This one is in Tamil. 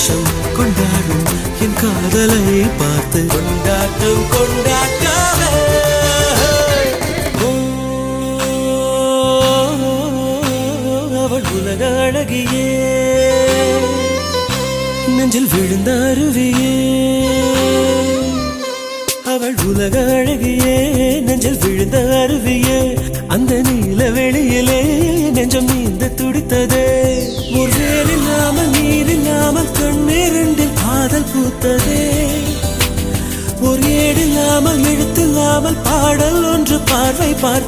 சந்தோஷம் கொண்டாடும் என் காதலை பார்த்து கொண்டாட்டம் கொண்டாட்டாவே. அவள் உலக அழகியே, நெஞ்சில் விழுந்த அருவியே. அவள் உலக அழகியே, நெஞ்சில் விழுந்த அருவியே. அந்த நீல வெளியிலே நெஞ்சம் நீந்த துடித்ததே. ஒரு வேலில்லாமல் நீரில்லாமல் கண்ணீரில் காதல் பூத்ததே. ஒரு ஏடில்லாமல் எழுத்தில்லாமல் பாடல் ஒன்று பார்வை பார்த்து